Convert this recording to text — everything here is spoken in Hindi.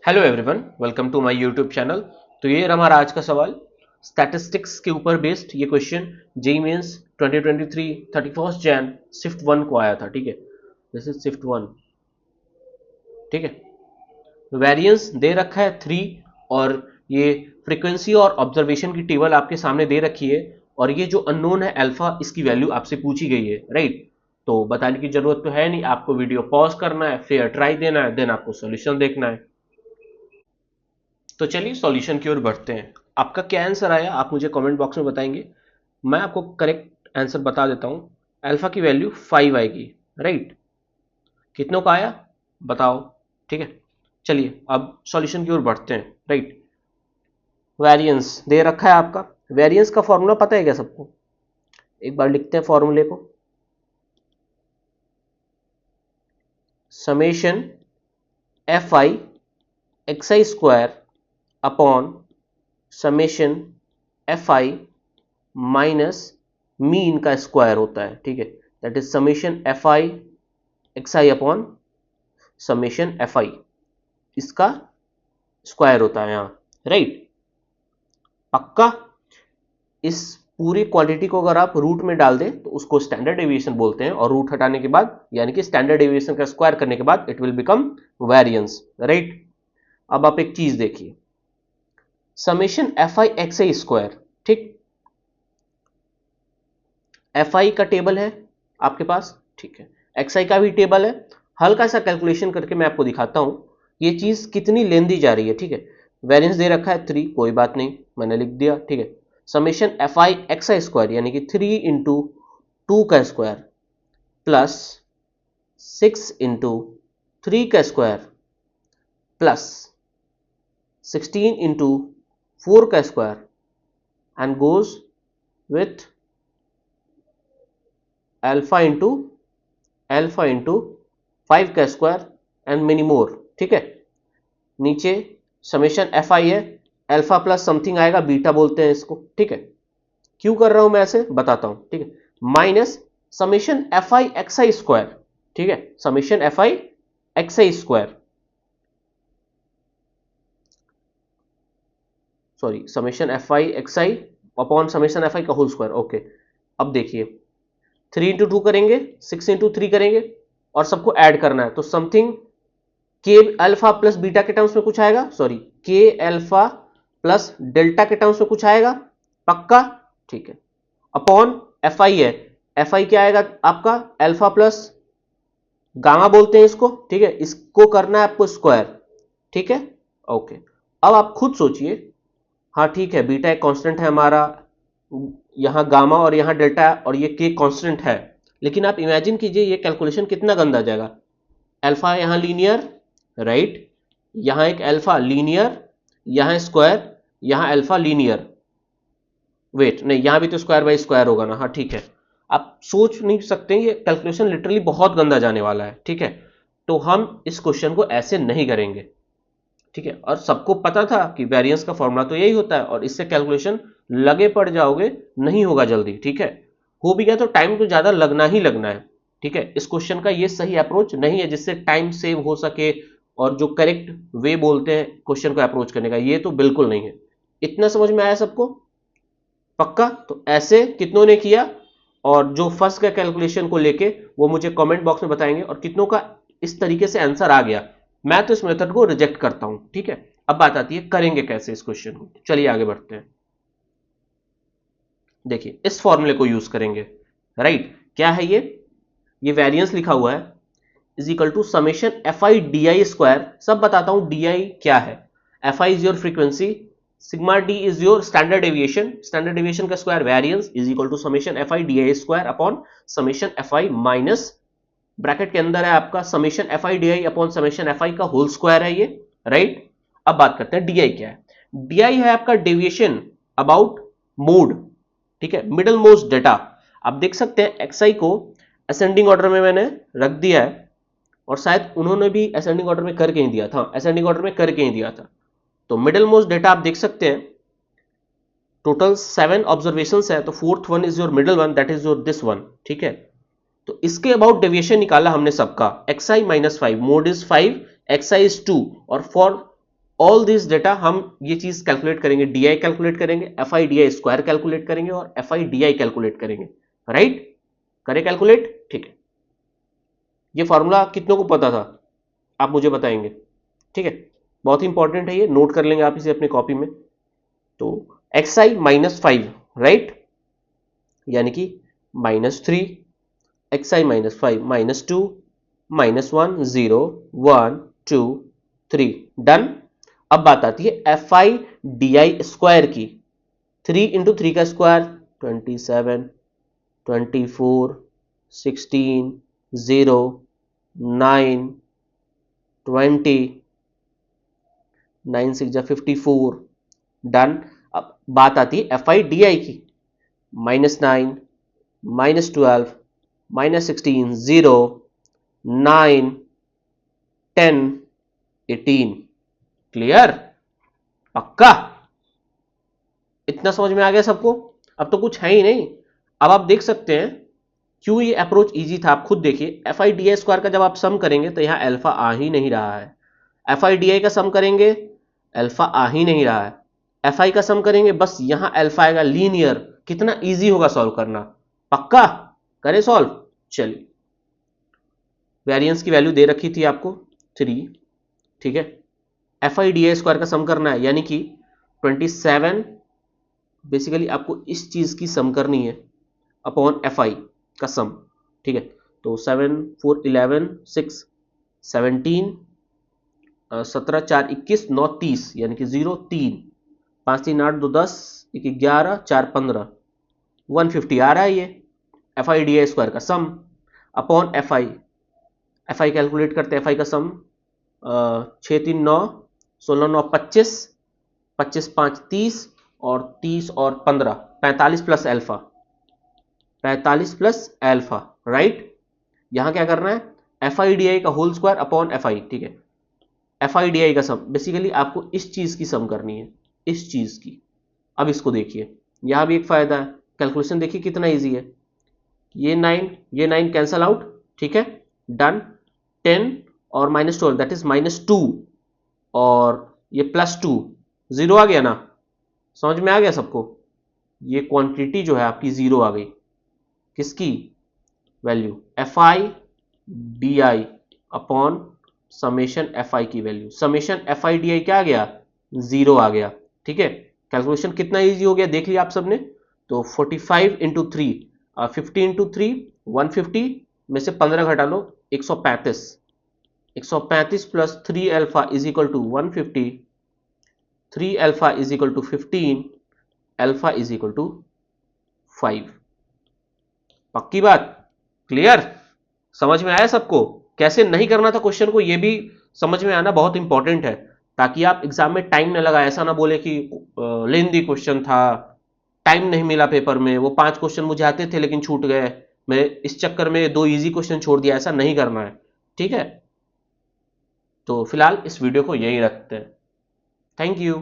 Hello everyone, welcome to my YouTube channel. तो ये रहा हमारा आज का सवाल, स्टैटिस्टिक्स के ऊपर बेस्ड ये question JEE mains 2023 31 Jan shift 1 को आया था। ठीक है, दिस इज शिफ्ट 1। ठीक है, वेरिएंस दे रखा है 3 और ये फ्रीक्वेंसी और ऑब्जर्वेशन की टेबल आपके सामने दे रखी है और ये जो अननोन है अल्फा, इसकी वैल्यू आपसे पूछी गई है। राइट, तो बताने की जरूरत तो है नहीं, आपको वीडियो पॉज करना है, फेयर ट्राई देना है, देन आपको सॉल्यूशन देखना है। तो चलिए सॉल्यूशन की ओर बढ़ते हैं। आपका क्या आंसर आया आप मुझे कमेंट बॉक्स में बताएंगे। मैं आपको करेक्ट आंसर बता देता हूं। अल्फा की वैल्यू 5 आएगी। राइट, कितनों का आया बताओ। ठीक है, चलिए अब सॉल्यूशन की ओर बढ़ते हैं। राइट, वेरिएंस दे रखा है आपका। वेरिएंस का फॉर्मूला पता है क्या सबको? एक बार लिखते हैं फॉर्मूले को। Summation f I x I square upon summation f i minus mean का स्क्वायर होता है। ठीक है, that is summation f I x I upon summation f आई, इसका स्क्वायर होता है यहाँ। राइट, पक्का? इस पूरी क्वांटिटी को अगर आप रूट में डाल दें तो उसको स्टैंडर्ड डेविएशन बोलते हैं, और रूट हटाने के बाद यानी कि स्टैंडर्ड डेविएशन का स्क्वायर करने के बाद it will become variance. Right, अब आप एक चीज देखिए, समेशन एफ आई एक्स आई स्क्वायर। ठीक, एफ आई का टेबल है आपके पास, ठीक है, एक्स आई का भी टेबल है। हल्का सा कैलकुलेशन करके मैं आपको दिखाता हूं ये चीज कितनी लेंदी जा रही है। ठीक है, वेरिएंस दे रखा है 3, कोई बात नहीं, मैंने लिख दिया। ठीक है, समेशन एफ आई एक्स आई स्क्वायर यानी कि 3 इंटू 2 का स्क्वायर प्लस 6 इंटू 3 का स्क्वायर प्लस 16 इंटू 4 का square and goes with alpha into 5 का स्क्वायर एंड मेनी मोर। ठीक है, नीचे समेशन एफ आई है, अल्फा प्लस समथिंग आएगा, बीटा बोलते हैं इसको। ठीक है, क्यों कर रहा हूं मैं ऐसे बताता हूं। ठीक है, माइनस समेशन एफ आई एक्स आई स्क्वायर। ठीक है, summation f I x I square, sorry, summation f I x I upon summation f i का होल स्क्वायर। ओके, अब देखिए 3 इंटू 2 करेंगे, 6 इंटू 3 करेंगे और सबको ऐड करना है, तो समथिंग के अल्फा प्लस बीटा के टर्म्स में कुछ आएगा, सॉरी के अल्फा प्लस डेल्टा के टर्म्स में कुछ आएगा, पक्का? ठीक है, अपॉन एफ आई है, एफ आई क्या आएगा आपका, अल्फा प्लस गामा बोलते हैं इसको। ठीक है, इसको करना है आपको स्क्वायर। ठीक है, ओके, अब आप खुद सोचिए। हाँ ठीक है, बीटा एक कांस्टेंट है हमारा, यहां गामा और यहां डेल्टा और ये के कांस्टेंट है, लेकिन आप इमेजिन कीजिए ये कैलकुलेशन कितना गंदा जाएगा। अल्फा यहां लीनियर, राइट, यहां एक अल्फा लीनियर, यहां स्क्वायर, यहां अल्फा लीनियर, वेट नहीं, यहां भी तो स्क्वायर बाई स्क्वायर होगा ना। हाँ ठीक है, आप सोच नहीं सकते, ये कैलकुलेशन लिटरली बहुत गंदा जाने वाला है। ठीक है, तो हम इस क्वेश्चन को ऐसे नहीं करेंगे। ठीक है, और सबको पता था कि वेरिएंस का फॉर्मूला तो यही होता है, और इससे कैलकुलेशन लगे पड़ जाओगे, नहीं होगा जल्दी। ठीक है, हो भी गया तो टाइम तो ज्यादा लगना ही लगना है। ठीक है, इस क्वेश्चन का ये सही अप्रोच नहीं है जिससे टाइम सेव हो सके, और जो करेक्ट वे बोलते हैं क्वेश्चन को अप्रोच करने का, ये तो बिल्कुल नहीं है। इतना समझ में आया सबको? पक्का? तो ऐसे कितनों ने किया, और जो फर्स्ट का कैलकुलेशन को लेके वो मुझे कमेंट बॉक्स में बताएंगे, और कितनों का इस तरीके से आंसर आ गया। मैं तो इस मेथड को रिजेक्ट करता हूं। ठीक है, अब बात आती है करेंगे कैसे इस क्वेश्चन को। चलिए आगे बढ़ते हैं। देखिए इस फॉर्मूले को यूज करेंगे। राइट, क्या है ये वेरिएंस लिखा हुआ है is equal to summation f I D i square. सब बताता हूं डी आई क्या है। F i is your frequency, sigma d is your standard deviation, standard deviation का square variance is equal to summation f I D i square upon summation f i minus, bracket के अंदर है आपका summation f I D i upon summation f i का होल स्क्वायर है ये। राइट, अब बात करते हैं डी आई क्या है। डी आई है आपका डेविएशन अबाउट मोड। ठीक है, मिडल मोस्ट डेटा। आप देख सकते हैं एक्स आई को असेंडिंग ऑर्डर में मैंने रख दिया है, और शायद उन्होंने भी असेंडिंग ऑर्डर में करके ही दिया था, असेंडिंग ऑर्डर में करके ही दिया था। तो मिडिल मोस्ट डेटा आप देख सकते हैं, टोटल 7 ऑब्जर्वेशन है, तो fourth one is your middle one, that is your this one. ठीक है, तो इसके अबाउट डेविएशन निकाला हमने सबका, x I minus 5, mode is 5, x I is 2, और फॉर ऑल दिस डेटा हम ये चीज कैलकुलेट करेंगे, डी कैलकुलेट करेंगे, F I D i square calculate करेंगे और F I D I calculate करेंगे, राइट? करें कैलकुलेट, ठीक है। ये फॉर्मूला कितनों को पता था आप मुझे बताएंगे, ठीक है? बहुत ही इंपॉर्टेंट है ये, नोट कर लेंगे आप इसे अपनी कॉपी में। तो एक्स आई -5, राइट, यानी कि -3, एक्स आई -5 -2 -1 0 1 2 3, डन। अब बात आती है F I D i square की। 3 इंटू 3 का स्क्वायर 27, 24, 16, 0 9 20, 9 6 54, डन। अब बात आती है एफ आई डी आई की। -9, -12, -16, 0 9 10 18, क्लियर? पक्का? इतना समझ में आ गया सबको? अब तो कुछ है ही नहीं। अब आप देख सकते हैं क्यों ये अप्रोच इजी था। आप खुद देखिए, F I D i square का जब आप सम करेंगे तो यहां अल्फा आ ही नहीं रहा है। एफ आई डी आई का सम करेंगे, अल्फा आ ही नहीं रहा है। एफ आई का सम करेंगे, बस यहां अल्फा आएगा, लीनियर। कितना इजी होगा सॉल्व करना। पक्का? करें सॉल्व? चलिए, वेरिएंस की वैल्यू दे रखी थी आपको 3, ठीक है। F I D i square का सम करना है, यानी कि 27, बेसिकली आपको इस चीज की सम करनी है अपॉन एफ आई का सम, ठीक है। तो 7 4 11 6 17, 17 4 21 9 30, यानी कि 0 3 5 3 8 2 10 1 11 4 15, 150 आ रहा है ये f I D i square का sum upon F i. F i calculate करते हैं, एफ आई का सम 6 3 9 16 9 25, 25 5 30 और 30 और 15 45 plus alpha, 45 plus alpha, right. यहां क्या करना है, एफ आई डी आई का whole square upon F I, ठीक है। एफ आई डी आई का सम, बेसिकली आपको इस चीज की सम करनी है, इस चीज की। अब इसको देखिए, यहां भी एक फायदा है, कैलकुलेशन देखिए कितना इजी है। ये 9 कैंसल आउट, ठीक है, डन। 10 और -12 दैट इज -2 और ये +2, 0 आ गया ना। समझ में आ गया सबको? ये क्वांटिटी जो है आपकी 0 आ गई। किसकी value? F I D i upon summation f i की value. Summation f I D i क्या आ गया? 0 आ गया, ठीक है। कैलकुलेशन कितना इजी हो गया देख लिया आप सबने। तो 45 इंटू 3, 50 इंटू 3 150 में से 15 घटा लो, 135, 135 plus 3 alpha is equal to 150, 3 alpha is equal to 15, alpha is equal to 5। पक्की बात? क्लियर? समझ में आया सबको? कैसे नहीं करना था क्वेश्चन को, ये भी समझ में आना बहुत इंपॉर्टेंट है, ताकि आप एग्जाम में टाइम न लगा। ऐसा ना बोले कि लेंदी क्वेश्चन था, टाइम नहीं मिला पेपर में, वो 5 क्वेश्चन मुझे आते थे लेकिन छूट गए, मैं इस चक्कर में 2 इजी क्वेश्चन छोड़ दिया। ऐसा नहीं करना है, ठीक है। तो फिलहाल इस वीडियो को यही रखते हैं। Thank you.